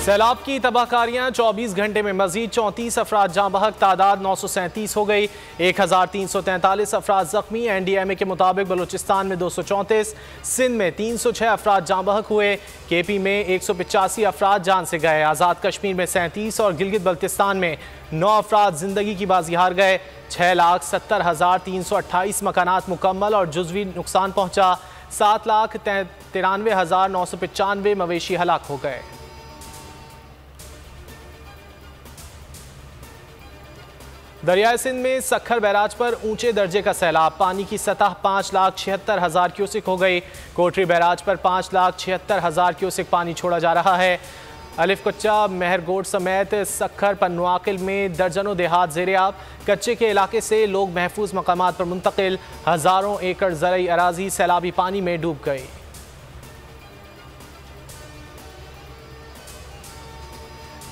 सैलाब की तबाहकारियां 24 घंटे में मजीद 34 अफराद जाँ बहक, तादाद 937 हो गई। 1343 अफराद जख्मी। NDMA के मुताबिक बलूचिस्तान में 234, सिंध में 306 अफराद जाँ बहक हुए। KP में 185 अफराद जान से गए। आज़ाद कश्मीर में 37 और गिलगित बल्तिस्तान में 9 अफराद जिंदगी की बाजी हार गए। 6,70,328 मकानात मुकम्मल और जुज़वी नुकसान पहुँचा। 7,93,995 मवेशी हलाक हो गए। दरियाए सिंध में सखर बैराज पर ऊंचे दर्जे का सैलाब। पानी की सतह 5,76,000 क्यूसिक हो गई। कोटरी बैराज पर 5,76,000 क्यूसिक पानी छोड़ा जा रहा है। अलिफ कच्चा, मेहरगोट समेत सखर पन्नुआकिल में दर्जनों देहात ज़ेरे-आब। कच्चे के इलाके से लोग महफूज मकामात पर मुंतकिल। हज़ारों एकड़ ज़रई अराजी सैलाबी पानी में डूब गई।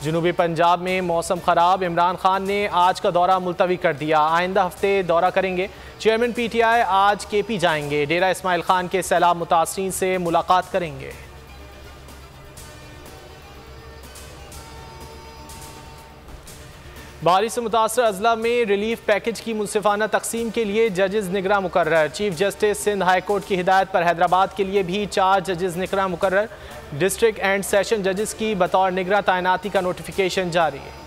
जनूबी पंजाब में मौसम खराब। इमरान खान ने आज का दौरा मुलतवी कर दिया। आइंदा हफ्ते दौरा करेंगे। चेयरमैन PTI आज KP जाएंगे। डेरा इस्माइल खान के सैलाब मुतासरीन से मुलाकात करेंगे। बारिश से मुतासर अजला में रिलीफ पैकेज की मुनसिफाना तकसीम के लिए जजेस निगरां मुकर्रर। Chief justice Sindh high court की हिदायत पर हैदराबाद के लिए भी 4 जजेस निगरां मुकर्रर। डिस्ट्रिक्ट एंड सेशन जजेस की बतौर निगरां तैनाती का नोटिफिकेशन जारी है।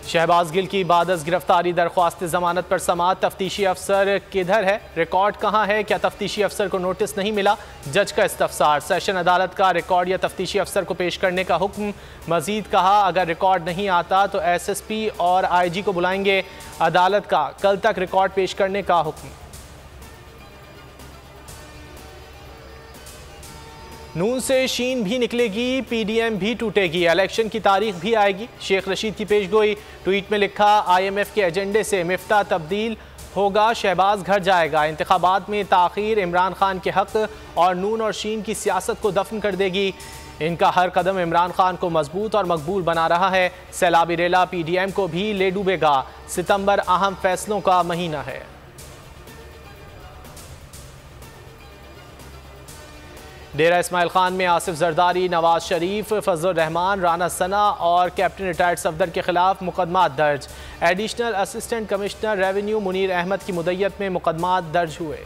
शहबाज गिल की बादस गिरफ्तारी, दरख्वास्त जमानत पर समाअत। तफ्तीशी अफसर किधर है, रिकॉर्ड कहाँ है, क्या तफ्तीशी अफसर को नोटिस नहीं मिला? जज का इस्तफसार। सेशन अदालत का रिकॉर्ड या तफ्तीशी अफसर को पेश करने का हुक्म। मजीद कहा, अगर रिकॉर्ड नहीं आता तो SSP और IG को बुलाएंगे। अदालत का कल तक रिकॉर्ड पेश करने का हुक्म। नून से शीन भी निकलेगी, PDM भी टूटेगी, इलेक्शन की तारीख भी आएगी। शेख रशीद की पेशगोई। ट्वीट में लिखा, IMF के एजेंडे से मिफ्ता तब्दील होगा, शहबाज घर जाएगा। इंतखाबात में ताख़ीर इमरान खान के हक और नून और शीन की सियासत को दफन कर देगी। इनका हर कदम इमरान खान को मजबूत और मकबूल बना रहा है। सैलाबी रेला PDM को भी ले डूबेगा। सितंबर अहम फैसलों का महीना है। डेरा इस्माइल खान में आसिफ जरदारी, नवाज शरीफ, फजल रहमान, राना सना और कैप्टन रिटायर्ड सफदर के खिलाफ मुकदमात दर्ज। Additional assistant commissioner revenue Munir Ahmed की मुद्दत में मुकदमात दर्ज हुए।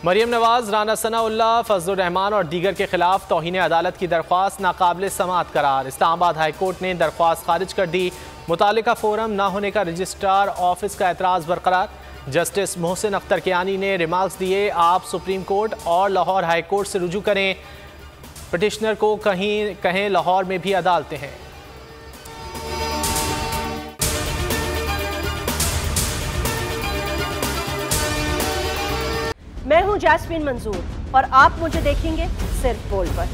मरियम नवाज, राना सनाउल्लाह, फजल रहमान और दीगर के खिलाफ तौहीन अदालत की दरख्वास्त नाकाबिल समाअत करार। इस्लामाबाद हाई कोर्ट ने दरख्वास्त खारिज कर दी। मुतालिका फोरम न होने का रजिस्ट्रार ऑफिस का एतराज़ बरकरार। जस्टिस मोहसिन अख्तर कियानी ने रिमार्क्स दिए, आप सुप्रीम कोर्ट और लाहौर हाई कोर्ट से रुजू करें। पिटिशनर को कहें लाहौर में भी अदालतें हैं। मैं हूं जैस्मीन मंजूर और आप मुझे देखेंगे सिर्फ बोल पर।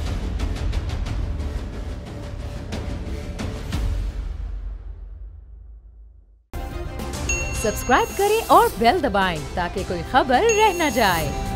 सब्सक्राइब करें और बेल दबाएं ताकि कोई खबर रह न जाए।